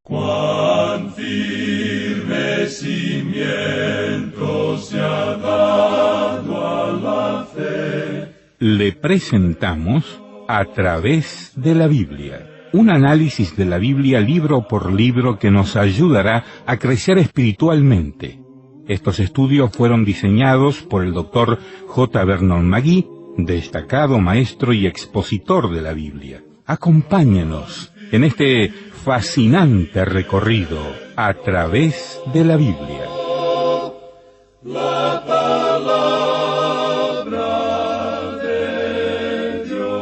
Cuán firme cimiento se ha dado a la fe. Le presentamos A través de la Biblia, un análisis de la Biblia libro por libro que nos ayudará a crecer espiritualmente. Estos estudios fueron diseñados por el Dr. J. Vernon McGee, destacado maestro y expositor de la Biblia. Acompáñenos en este fascinante recorrido a través de la Biblia. La palabra de Dios.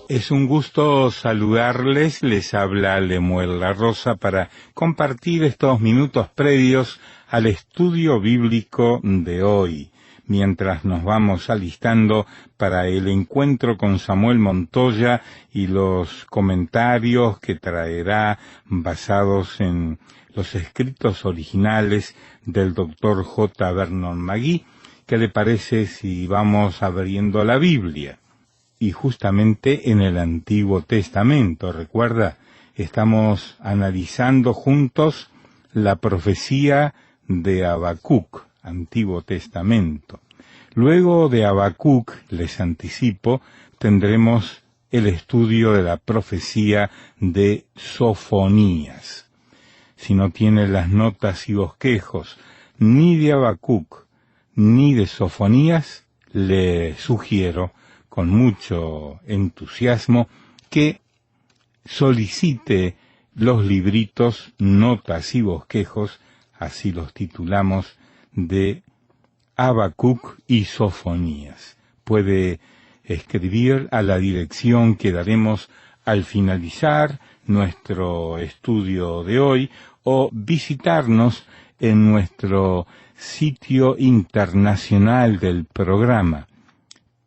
Es un gusto saludarles, les habla Lemuel La Rosa para compartir estos minutos previos al estudio bíblico de hoy, mientras nos vamos alistando para el encuentro con Samuel Montoya y los comentarios que traerá basados en los escritos originales del Dr. J. Vernon McGee. ¿Qué le parece si vamos abriendo la Biblia? Y justamente en el Antiguo Testamento, ¿recuerda? Estamos analizando juntos la profecía de Habacuc, Antiguo Testamento. Luego de Habacuc, les anticipo, tendremos el estudio de la profecía de Sofonías. Si no tiene las notas y bosquejos ni de Habacuc ni de Sofonías, le sugiero con mucho entusiasmo que solicite los libritos, notas y bosquejos, así los titulamos, de Habacuc y Sofonías. Puede escribir a la dirección que daremos al finalizar nuestro estudio de hoy o visitarnos en nuestro sitio internacional del programa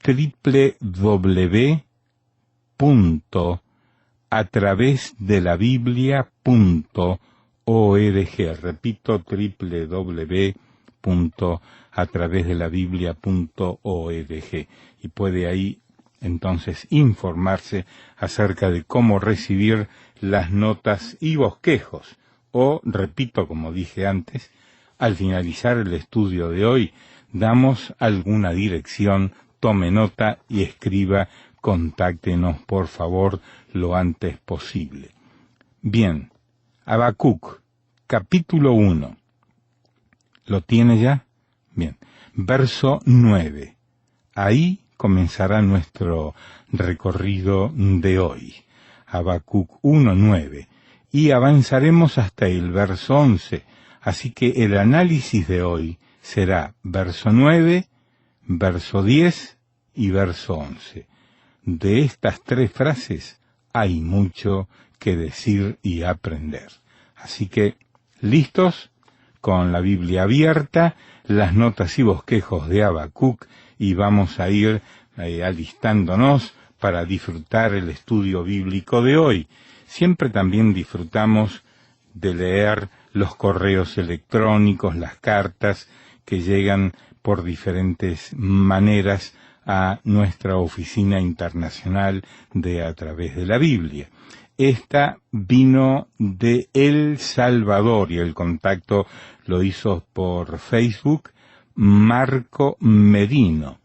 www.atravesdelabiblia.org. Repito, www.atravesdelabiblia.org, y puede ahí entonces informarse acerca de cómo recibir las notas y bosquejos. O, repito, como dije antes, al finalizar el estudio de hoy, damos alguna dirección, tome nota y escriba, contáctenos por favor lo antes posible. Bien, Habacuc, capítulo 1. ¿Lo tiene ya? Bien, verso 9. Ahí comenzará nuestro recorrido de hoy. Habacuc 1:9. Y avanzaremos hasta el verso 11. Así que el análisis de hoy será verso 9, verso 10 y verso 11. De estas tres frases hay mucho que decir y aprender. Así que, ¿listos? Con la Biblia abierta, las notas y bosquejos de Habacuc, y vamos a ir alistándonos para disfrutar el estudio bíblico de hoy. Siempre también disfrutamos de leer los correos electrónicos, las cartas que llegan por diferentes maneras a nuestra oficina internacional de A Través de la Biblia. Esta vino de El Salvador y el contacto lo hizo por Facebook Marco Medino.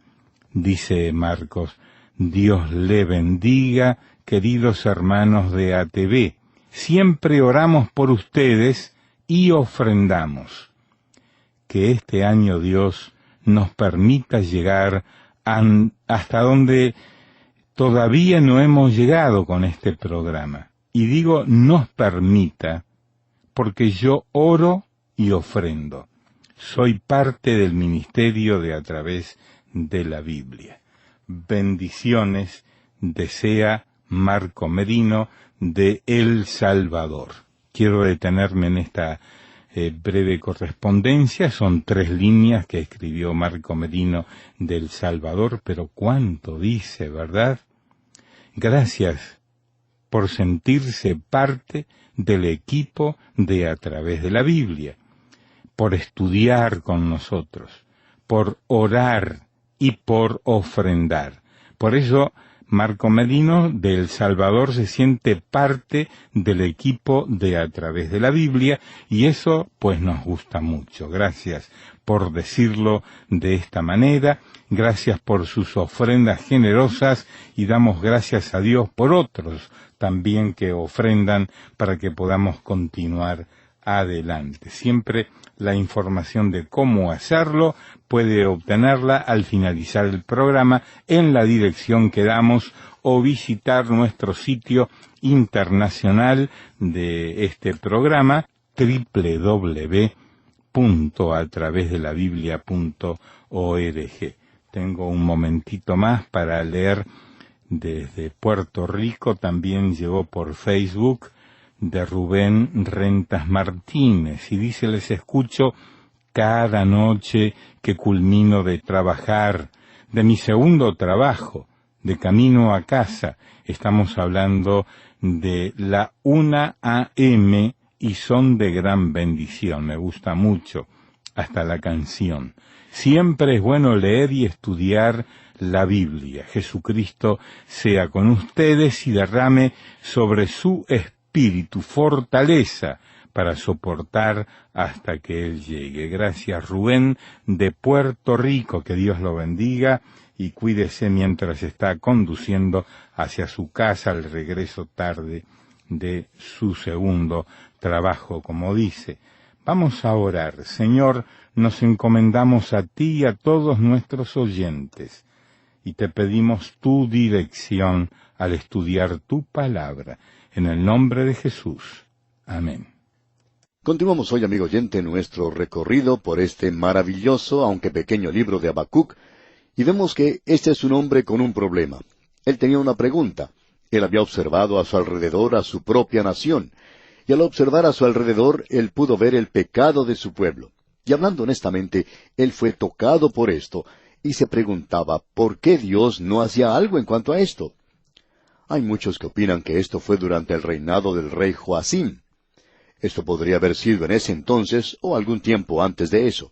Dice Marcos: Dios le bendiga, queridos hermanos de ATV. Siempre oramos por ustedes y ofrendamos. Que este año Dios nos permita llegar hasta donde todavía no hemos llegado con este programa. Y digo nos permita porque yo oro y ofrendo. Soy parte del ministerio de A Través de la Biblia. Bendiciones, desea Marco Medino de El Salvador. Quiero detenerme en esta breve correspondencia. Son 3 líneas que escribió Marco Medino de El Salvador, pero cuánto dice, ¿verdad? Gracias por sentirse parte del equipo de A Través de la Biblia, por estudiar con nosotros, por orar y por ofrendar. Por eso Marco Merino de El Salvador se siente parte del equipo de A Través de la Biblia, y eso pues nos gusta mucho. Gracias por decirlo de esta manera, gracias por sus ofrendas generosas, y damos gracias a Dios por otros también que ofrendan para que podamos continuar adelante. Siempre la información de cómo hacerlo puede obtenerla al finalizar el programa en la dirección que damos, o visitar nuestro sitio internacional de este programa, www.atravesdelabiblia.org. Tengo un momentito más para leer desde Puerto Rico. También llegó por Facebook de Rubén Rentas Martínez, y dice: les escucho cada noche que culmino de trabajar, de mi segundo trabajo, de camino a casa. Estamos hablando de la 1 a.m. y son de gran bendición. Me gusta mucho, hasta la canción. Siempre es bueno leer y estudiar la Biblia. Jesucristo sea con ustedes y derrame sobre su espíritu fortaleza para soportar hasta que Él llegue. Gracias, Rubén, de Puerto Rico. Que Dios lo bendiga y cuídese mientras está conduciendo hacia su casa al regreso tarde de su segundo trabajo, como dice. Vamos a orar. Señor, nos encomendamos a ti y a todos nuestros oyentes, y te pedimos tu dirección al estudiar tu palabra. En el nombre de Jesús. Amén. Continuamos hoy, amigo oyente, nuestro recorrido por este maravilloso, aunque pequeño libro de Habacuc, y vemos que este es un hombre con un problema. Él tenía una pregunta. Él había observado a su alrededor a su propia nación, y al observar a su alrededor, él pudo ver el pecado de su pueblo. Y hablando honestamente, él fue tocado por esto, y se preguntaba, ¿por qué Dios no hacía algo en cuanto a esto? Hay muchos que opinan que esto fue durante el reinado del rey Joacim. Esto podría haber sido en ese entonces o algún tiempo antes de eso.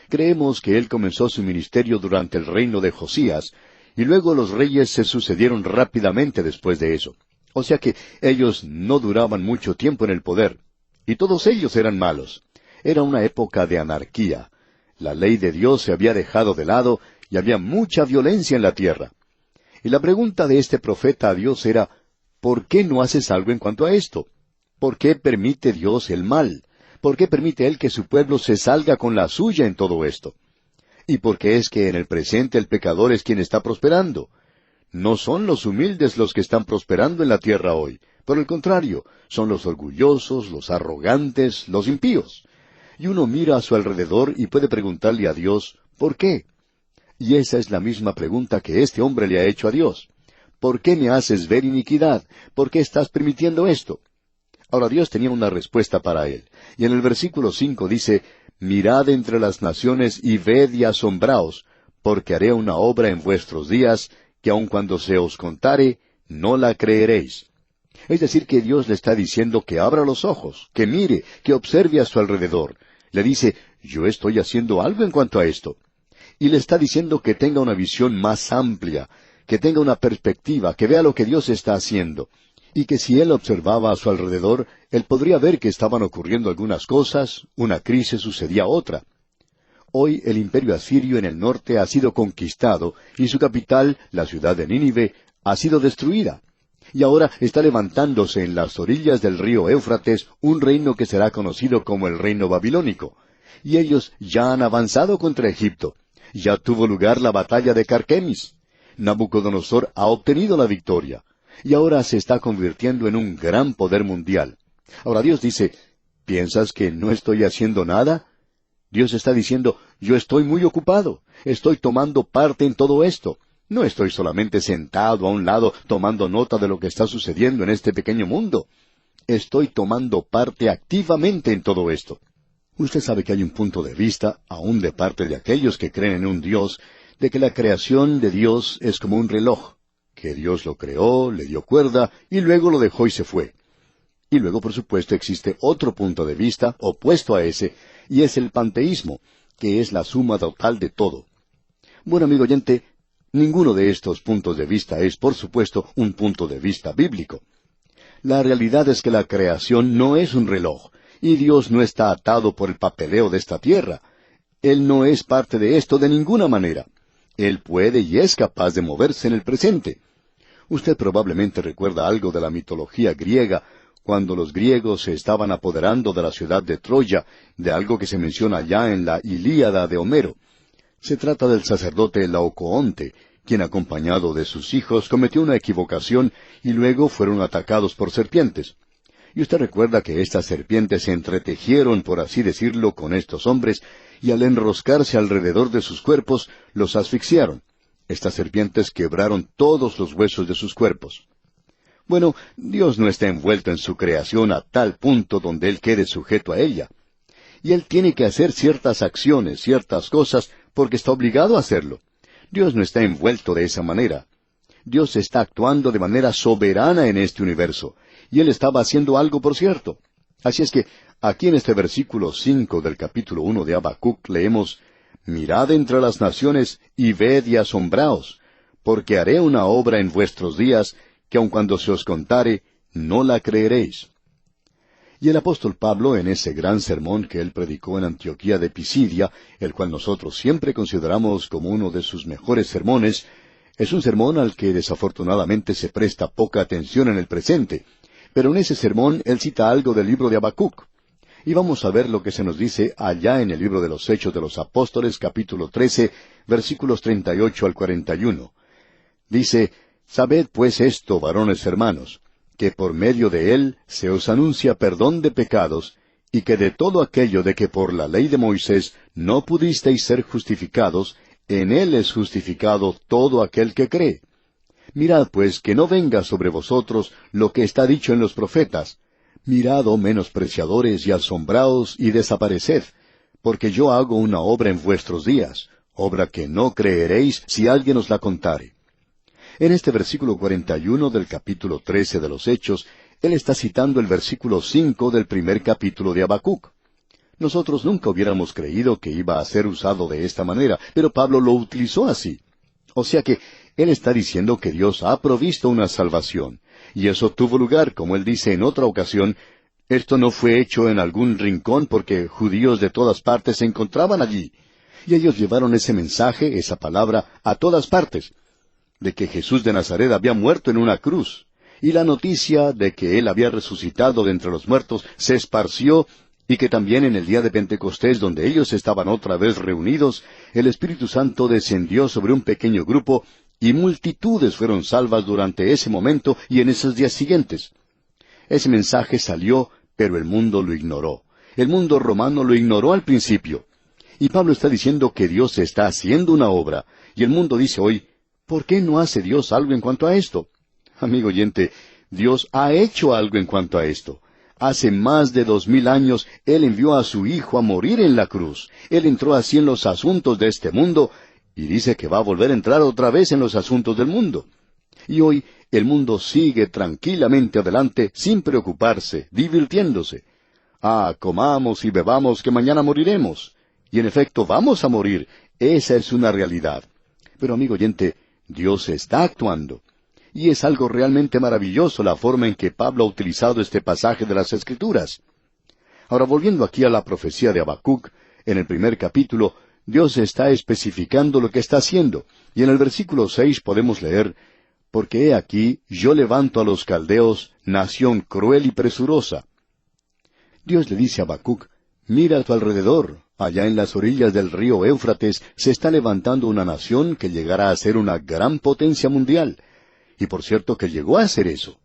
Creemos que él comenzó su ministerio durante el reino de Josías, y luego los reyes se sucedieron rápidamente después de eso. O sea que ellos no duraban mucho tiempo en el poder, y todos ellos eran malos. Era una época de anarquía. La ley de Dios se había dejado de lado y había mucha violencia en la tierra. Y la pregunta de este profeta a Dios era, ¿por qué no haces algo en cuanto a esto? ¿Por qué permite Dios el mal? ¿Por qué permite Él que su pueblo se salga con la suya en todo esto? ¿Y por qué es que en el presente el pecador es quien está prosperando? No son los humildes los que están prosperando en la tierra hoy. Por el contrario, son los orgullosos, los arrogantes, los impíos. Y uno mira a su alrededor y puede preguntarle a Dios, ¿por qué? Y esa es la misma pregunta que este hombre le ha hecho a Dios. ¿Por qué me haces ver iniquidad? ¿Por qué estás permitiendo esto? Ahora Dios tenía una respuesta para él. Y en el versículo 5 dice, mirad entre las naciones y ved y asombraos, porque haré una obra en vuestros días, que aun cuando se os contare, no la creeréis. Es decir, que Dios le está diciendo que abra los ojos, que mire, que observe a su alrededor. Le dice, yo estoy haciendo algo en cuanto a esto. Y le está diciendo que tenga una visión más amplia, que tenga una perspectiva, que vea lo que Dios está haciendo. Y que si él observaba a su alrededor, él podría ver que estaban ocurriendo algunas cosas, una crisis sucedía otra. Hoy el imperio asirio en el norte ha sido conquistado, y su capital, la ciudad de Nínive, ha sido destruida. Y ahora está levantándose en las orillas del río Éufrates un reino que será conocido como el reino babilónico. Y ellos ya han avanzado contra Egipto. Ya tuvo lugar la batalla de Carquemis. Nabucodonosor ha obtenido la victoria. Y ahora se está convirtiendo en un gran poder mundial. Ahora Dios dice, ¿piensas que no estoy haciendo nada? Dios está diciendo, yo estoy muy ocupado. Estoy tomando parte en todo esto. No estoy solamente sentado a un lado tomando nota de lo que está sucediendo en este pequeño mundo. Estoy tomando parte activamente en todo esto. Usted sabe que hay un punto de vista, aún de parte de aquellos que creen en un Dios, de que la creación de Dios es como un reloj, que Dios lo creó, le dio cuerda, y luego lo dejó y se fue. Y luego, por supuesto, existe otro punto de vista opuesto a ese, y es el panteísmo, que es la suma total de todo. Bueno, amigo oyente, Ninguno de estos puntos de vista es, por supuesto, un punto de vista bíblico. La realidad es que la creación no es un reloj, y Dios no está atado por el papeleo de esta tierra. Él no es parte de esto de ninguna manera. Él puede y es capaz de moverse en el presente. Usted probablemente recuerda algo de la mitología griega, cuando los griegos se estaban apoderando de la ciudad de Troya, de algo que se menciona ya en la Ilíada de Homero. Se trata del sacerdote Laocoonte, quien acompañado de sus hijos cometió una equivocación y luego fueron atacados por serpientes. Y usted recuerda que estas serpientes se entretejieron, por así decirlo, con estos hombres, y al enroscarse alrededor de sus cuerpos, los asfixiaron. Estas serpientes quebraron todos los huesos de sus cuerpos. Bueno, Dios no está envuelto en su creación a tal punto donde Él quede sujeto a ella. Y Él tiene que hacer ciertas acciones, ciertas cosas, porque está obligado a hacerlo. Dios no está envuelto de esa manera. Dios está actuando de manera soberana en este universo, y Él estaba haciendo algo, por cierto. Así es que, aquí en este versículo 5 del capítulo 1 de Habacuc leemos, «Mirad entre las naciones y ved y asombraos, porque haré una obra en vuestros días, que aun cuando se os contare, no la creeréis». Y el apóstol Pablo, en ese gran sermón que él predicó en Antioquía de Pisidia, el cual nosotros siempre consideramos como uno de sus mejores sermones, es un sermón al que desafortunadamente se presta poca atención en el presente, pero en ese sermón él cita algo del libro de Habacuc. Y vamos a ver lo que se nos dice allá en el libro de los Hechos de los Apóstoles, capítulo 13, versículos 38 al 41. Dice, «Sabed pues esto, varones hermanos, que por medio de él se os anuncia perdón de pecados, y que de todo aquello de que por la ley de Moisés no pudisteis ser justificados, en él es justificado todo aquel que cree. Mirad pues que no venga sobre vosotros lo que está dicho en los profetas. Mirad, oh menospreciadores, y asombraos, y desapareced, porque yo hago una obra en vuestros días, obra que no creeréis si alguien os la contare». En este versículo 41 del capítulo 13 de los Hechos, él está citando el versículo 5 del primer capítulo de Habacuc. Nosotros nunca hubiéramos creído que iba a ser usado de esta manera, pero Pablo lo utilizó así. O sea que él está diciendo que Dios ha provisto una salvación, y eso tuvo lugar, como él dice en otra ocasión, esto no fue hecho en algún rincón porque judíos de todas partes se encontraban allí. Y ellos llevaron ese mensaje, esa palabra, a todas partes, de que Jesús de Nazaret había muerto en una cruz, y la noticia de que Él había resucitado de entre los muertos se esparció, y que también en el día de Pentecostés, donde ellos estaban otra vez reunidos, el Espíritu Santo descendió sobre un pequeño grupo, y multitudes fueron salvas durante ese momento y en esos días siguientes. Ese mensaje salió, pero el mundo lo ignoró. El mundo romano lo ignoró al principio. Y Pablo está diciendo que Dios está haciendo una obra, y el mundo dice hoy, ¿por qué no hace Dios algo en cuanto a esto? Amigo oyente, Dios ha hecho algo en cuanto a esto. Hace más de 2000 años, Él envió a su Hijo a morir en la cruz. Él entró así en los asuntos de este mundo, y dice que va a volver a entrar otra vez en los asuntos del mundo. Y hoy, el mundo sigue tranquilamente adelante, sin preocuparse, divirtiéndose. Ah, comamos y bebamos, que mañana moriremos. Y en efecto, vamos a morir. Esa es una realidad. Pero amigo oyente, Dios está actuando. Y es algo realmente maravilloso la forma en que Pablo ha utilizado este pasaje de las Escrituras. Ahora, volviendo aquí a la profecía de Habacuc, en el primer capítulo, Dios está especificando lo que está haciendo. Y en el versículo 6 podemos leer, «Porque he aquí, yo levanto a los caldeos, nación cruel y presurosa». Dios le dice a Habacuc, «Mira a tu alrededor, allá en las orillas del río Éufrates se está levantando una nación que llegará a ser una gran potencia mundial». Y por cierto que llegó a ser eso.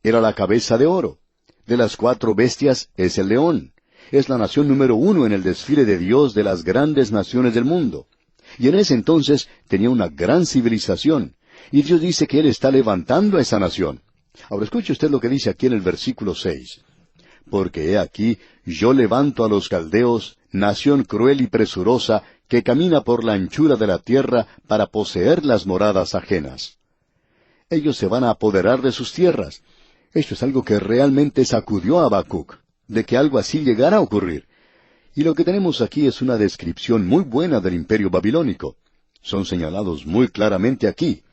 Era la cabeza de oro. De las 4 bestias es el león. Es la nación número 1 en el desfile de Dios de las grandes naciones del mundo. Y en ese entonces tenía una gran civilización. Y Dios dice que Él está levantando a esa nación. Ahora escuche usted lo que dice aquí en el versículo 6. «Porque he aquí, yo levanto a los caldeos, nación cruel y presurosa, que camina por la anchura de la tierra para poseer las moradas ajenas». Ellos se van a apoderar de sus tierras. Esto es algo que realmente sacudió a Habacuc, de que algo así llegara a ocurrir. Y lo que tenemos aquí es una descripción muy buena del imperio babilónico. son señalados muy claramente aquí.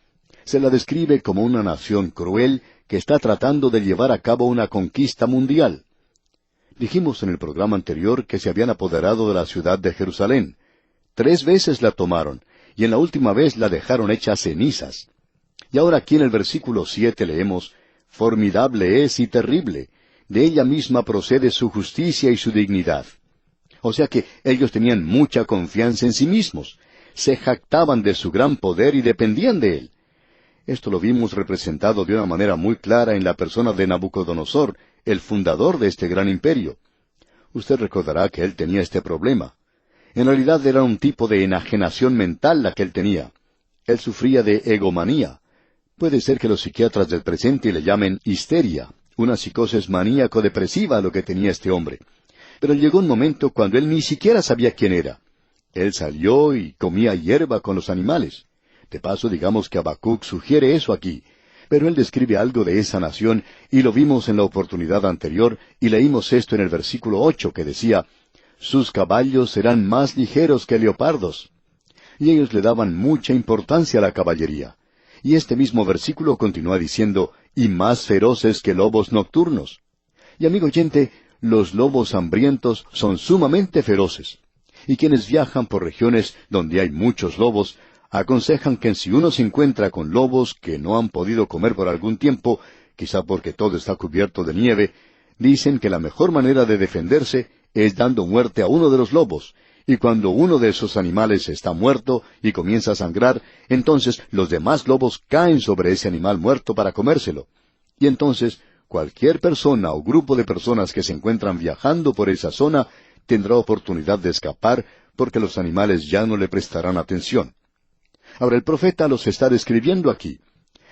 Se la describe como una nación cruel que está tratando de llevar a cabo una conquista mundial. Dijimos en el programa anterior que se habían apoderado de la ciudad de Jerusalén. 3 veces la tomaron, y en la última vez la dejaron hecha cenizas. Y ahora aquí en el versículo 7 leemos, «Formidable es y terrible, de ella misma procede su justicia y su dignidad». O sea que ellos tenían mucha confianza en sí mismos, se jactaban de su gran poder y dependían de él. Esto lo vimos representado de una manera muy clara en la persona de Nabucodonosor, el fundador de este gran imperio. Usted recordará que él tenía este problema. En realidad era un tipo de enajenación mental la que él tenía. Él sufría de egomanía. Puede ser que los psiquiatras del presente le llamen histeria, una psicosis maníaco-depresiva a lo que tenía este hombre. Pero llegó un momento cuando él ni siquiera sabía quién era. Él salió y comía hierba con los animales. De paso, digamos que Habacuc sugiere eso aquí, pero él describe algo de esa nación, y lo vimos en la oportunidad anterior, y leímos esto en el versículo 8, que decía, «Sus caballos serán más ligeros que leopardos». Y ellos le daban mucha importancia a la caballería. Y este mismo versículo continúa diciendo, «y más feroces que lobos nocturnos». Y amigo oyente, los lobos hambrientos son sumamente feroces. Y quienes viajan por regiones donde hay muchos lobos, aconsejan que si uno se encuentra con lobos que no han podido comer por algún tiempo, quizá porque todo está cubierto de nieve, dicen que la mejor manera de defenderse es dando muerte a uno de los lobos, y cuando uno de esos animales está muerto y comienza a sangrar, entonces los demás lobos caen sobre ese animal muerto para comérselo. Y entonces cualquier persona o grupo de personas que se encuentran viajando por esa zona tendrá oportunidad de escapar porque los animales ya no le prestarán atención. Ahora el profeta los está describiendo aquí,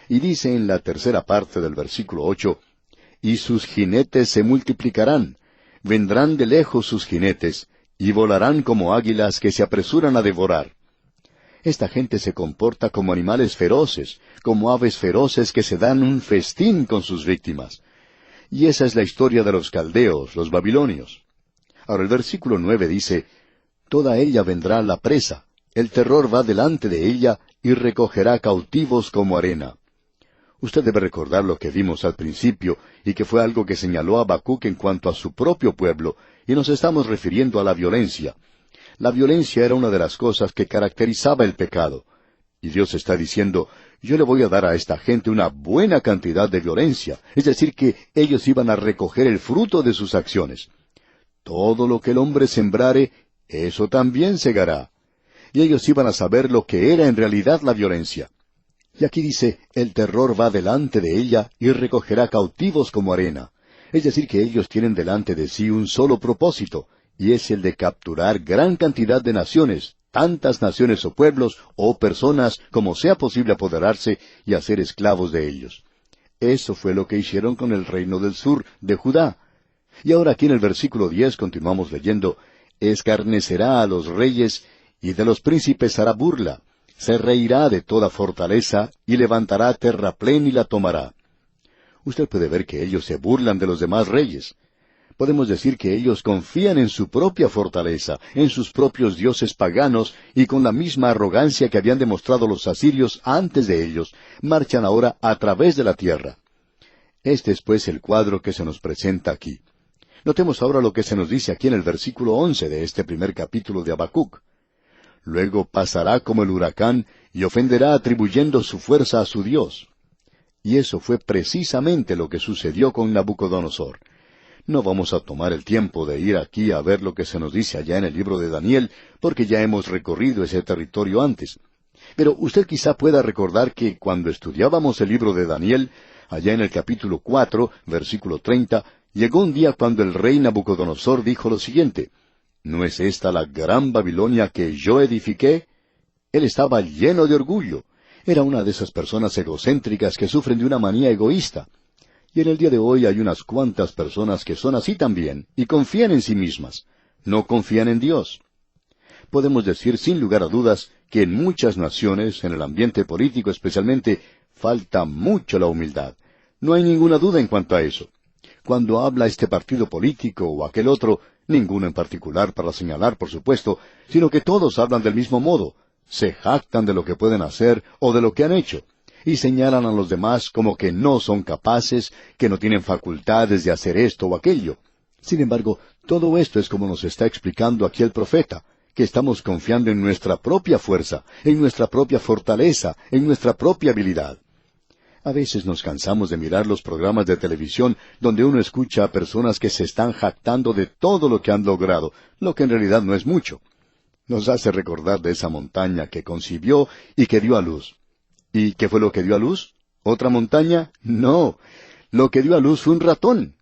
y dice en la tercera parte del versículo 8, «Y sus jinetes se multiplicarán, vendrán de lejos sus jinetes, y volarán como águilas que se apresuran a devorar». Esta gente se comporta como animales feroces, como aves feroces que se dan un festín con sus víctimas. Y esa es la historia de los caldeos, los babilonios. Ahora el versículo 9 dice, «Toda ella vendrá a la presa, el terror va delante de ella y recogerá cautivos como arena». Usted debe recordar lo que vimos al principio, y que fue algo que señaló Habacuc en cuanto a su propio pueblo, y nos estamos refiriendo a la violencia. La violencia era una de las cosas que caracterizaba el pecado. Y Dios está diciendo, yo le voy a dar a esta gente una buena cantidad de violencia, es decir, que ellos iban a recoger el fruto de sus acciones. Todo lo que el hombre sembrare, eso también segará. Y ellos iban a saber lo que era en realidad la violencia. Y aquí dice, el terror va delante de ella y recogerá cautivos como arena. Es decir, que ellos tienen delante de sí un solo propósito, y es el de capturar gran cantidad de naciones, tantas naciones o pueblos o personas como sea posible apoderarse y hacer esclavos de ellos. Eso fue lo que hicieron con el reino del sur, de Judá. Y ahora aquí en el versículo 10 continuamos leyendo, escarnecerá a los reyes, y de los príncipes hará burla, se reirá de toda fortaleza, y levantará terraplén y la tomará. Usted puede ver que ellos se burlan de los demás reyes. Podemos decir que ellos confían en su propia fortaleza, en sus propios dioses paganos, y con la misma arrogancia que habían demostrado los asirios antes de ellos, marchan ahora a través de la tierra. Este es pues el cuadro que se nos presenta aquí. Notemos ahora lo que se nos dice aquí en el versículo 11 de este primer capítulo de Habacuc. Luego pasará como el huracán, y ofenderá atribuyendo su fuerza a su Dios. Y eso fue precisamente lo que sucedió con Nabucodonosor. No vamos a tomar el tiempo de ir aquí a ver lo que se nos dice allá en el libro de Daniel, porque ya hemos recorrido ese territorio antes. Pero usted quizá pueda recordar que cuando estudiábamos el libro de Daniel, allá en el capítulo 4, versículo 30, llegó un día cuando el rey Nabucodonosor dijo lo siguiente, ¿no es esta la gran Babilonia que yo edifiqué? Él estaba lleno de orgullo. Era una de esas personas egocéntricas que sufren de una manía egoísta. Y en el día de hoy hay unas cuantas personas que son así también, y confían en sí mismas. No confían en Dios. Podemos decir sin lugar a dudas que en muchas naciones, en el ambiente político especialmente, falta mucho la humildad. No hay ninguna duda en cuanto a eso. Cuando habla este partido político o aquel otro, ninguno en particular para señalar, por supuesto, sino que todos hablan del mismo modo. se jactan de lo que pueden hacer o de lo que han hecho, y señalan a los demás como que no son capaces, que no tienen facultades de hacer esto o aquello. Sin embargo, todo esto es como nos está explicando aquí el profeta, que estamos confiando en nuestra propia fuerza, en nuestra propia fortaleza, en nuestra propia habilidad. A veces nos cansamos de mirar los programas de televisión donde uno escucha a personas que se están jactando de todo lo que han logrado, lo que en realidad no es mucho. Nos hace recordar de esa montaña que concibió y que dio a luz. ¿Y qué fue lo que dio a luz? ¿Otra montaña? No. Lo que dio a luz fue un ratón.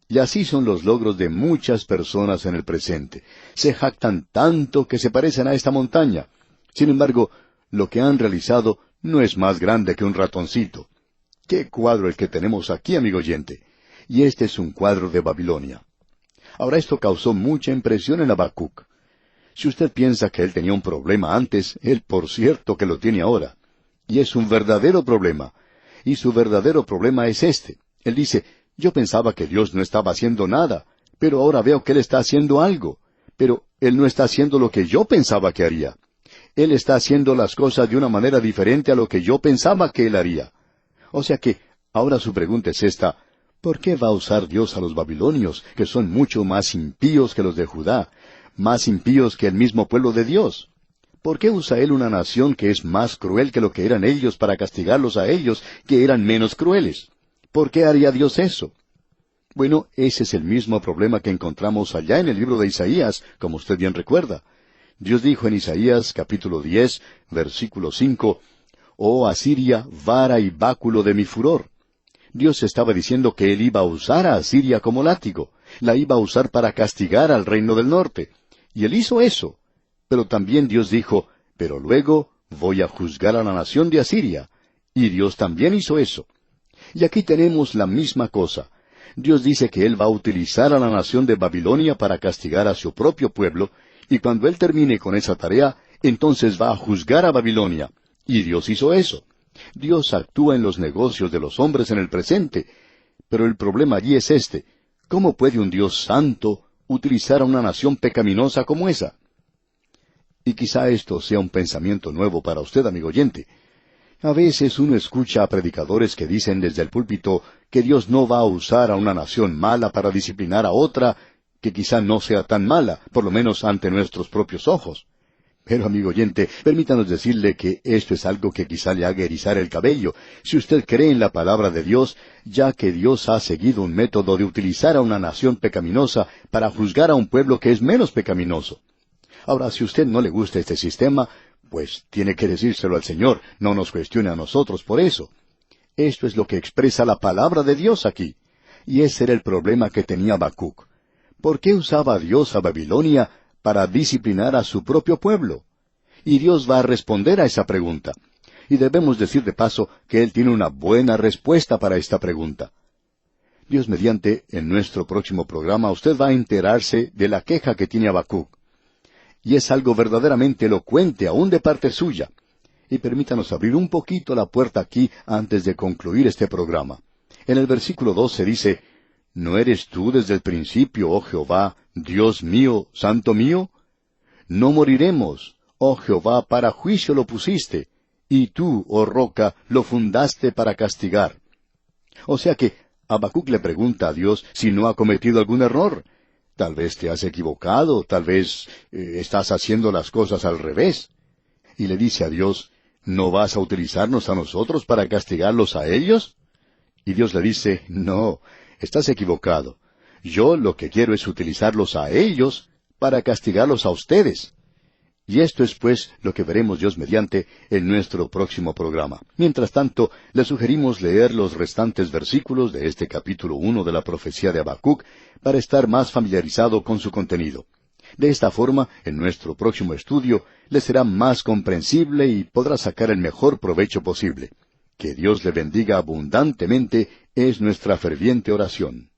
Y así son los logros de muchas personas en el presente. Se jactan tanto que se parecen a esta montaña. Sin embargo, lo que han realizado no es más grande que un ratoncito. ¡Qué cuadro el que tenemos aquí, amigo oyente! Y este es un cuadro de Babilonia. Ahora, esto causó mucha impresión en Habacuc. Si usted piensa que él tenía un problema antes, él por cierto que lo tiene ahora. Y es un verdadero problema. Y su verdadero problema es este. Él dice, yo pensaba que Dios no estaba haciendo nada, pero ahora veo que Él está haciendo algo. Pero Él no está haciendo lo que yo pensaba que haría. Él está haciendo las cosas de una manera diferente a lo que yo pensaba que Él haría. O sea que, ahora su pregunta es esta, ¿por qué va a usar Dios a los babilonios, que son mucho más impíos que los de Judá, más impíos que el mismo pueblo de Dios? ¿Por qué usa Él una nación que es más cruel que lo que eran ellos para castigarlos a ellos, que eran menos crueles? ¿Por qué haría Dios eso? Bueno, ese es el mismo problema que encontramos allá en el libro de Isaías, como usted bien recuerda. Dios dijo en Isaías capítulo 10, versículo 5, «Oh Asiria, vara y báculo de mi furor». Dios estaba diciendo que Él iba a usar a Asiria como látigo, la iba a usar para castigar al reino del norte. Y Él hizo eso. Pero también Dios dijo, «Pero luego voy a juzgar a la nación de Asiria». Y Dios también hizo eso. Y aquí tenemos la misma cosa. Dios dice que Él va a utilizar a la nación de Babilonia para castigar a su propio pueblo, y cuando Él termine con esa tarea, entonces va a juzgar a Babilonia. Y Dios hizo eso. Dios actúa en los negocios de los hombres en el presente. Pero el problema allí es este. ¿Cómo puede un Dios santo utilizar a una nación pecaminosa como esa? Y quizá esto sea un pensamiento nuevo para usted, amigo oyente. A veces uno escucha a predicadores que dicen desde el púlpito que Dios no va a usar a una nación mala para disciplinar a otra que quizá no sea tan mala, por lo menos ante nuestros propios ojos. Pero, amigo oyente, permítanos decirle que esto es algo que quizá le haga erizar el cabello, si usted cree en la palabra de Dios, ya que Dios ha seguido un método de utilizar a una nación pecaminosa para juzgar a un pueblo que es menos pecaminoso. Ahora, si a usted no le gusta este sistema, pues tiene que decírselo al Señor, no nos cuestione a nosotros por eso. Esto es lo que expresa la palabra de Dios aquí. Y ese era el problema que tenía Habacuc. ¿Por qué usaba Dios a Babilonia para disciplinar a su propio pueblo? Y Dios va a responder a esa pregunta. Y debemos decir de paso que Él tiene una buena respuesta para esta pregunta. Dios mediante, en nuestro próximo programa, usted va a enterarse de la queja que tiene Habacuc. Y es algo verdaderamente elocuente, aún de parte suya. Y permítanos abrir un poquito la puerta aquí antes de concluir este programa. En el versículo 2 se dice, ¿No eres tú desde el principio, oh Jehová, Dios mío, santo mío? No moriremos, oh Jehová, para juicio lo pusiste, y tú, oh roca, lo fundaste para castigar. O sea que Habacuc le pregunta a Dios si no ha cometido algún error. Tal vez te has equivocado, tal vez estás haciendo las cosas al revés. Y le dice a Dios, ¿no vas a utilizarnos a nosotros para castigarlos a ellos? Y Dios le dice, no, estás equivocado. Yo lo que quiero es utilizarlos a ellos para castigarlos a ustedes. Y esto es pues lo que veremos Dios mediante en nuestro próximo programa. Mientras tanto, le sugerimos leer los restantes versículos de este capítulo 1 de la profecía de Habacuc para estar más familiarizado con su contenido. De esta forma, en nuestro próximo estudio, le será más comprensible y podrá sacar el mejor provecho posible. Que Dios le bendiga abundantemente es nuestra ferviente oración.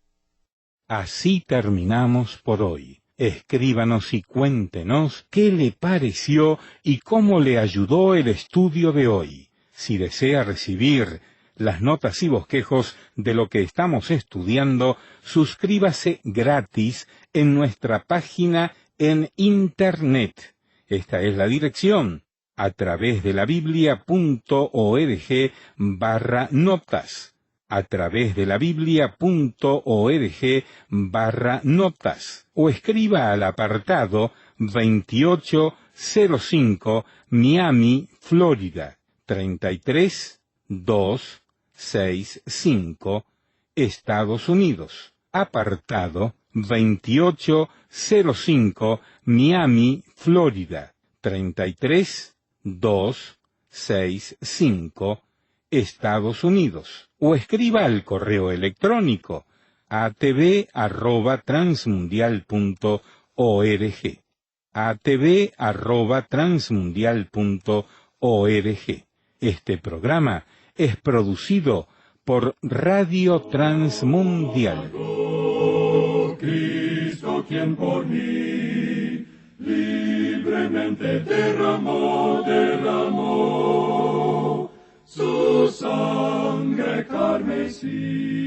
Así terminamos por hoy. Escríbanos y cuéntenos qué le pareció y cómo le ayudó el estudio de hoy. Si desea recibir las notas y bosquejos de lo que estamos estudiando, suscríbase gratis en nuestra página en Internet. Esta es la dirección a través de la Biblia.org/notas, a través de la Biblia.org/notas, o escriba al apartado 2805 Miami, Florida, 33265, Estados Unidos. Apartado 2805 Miami, Florida, 33265, Estados Unidos. O escriba al correo electrónico atv@transmundial.org, atv@transmundial.org. Este programa es producido por Radio Transmundial. Cristo, quien por mí libremente derramó su sangre carmesí.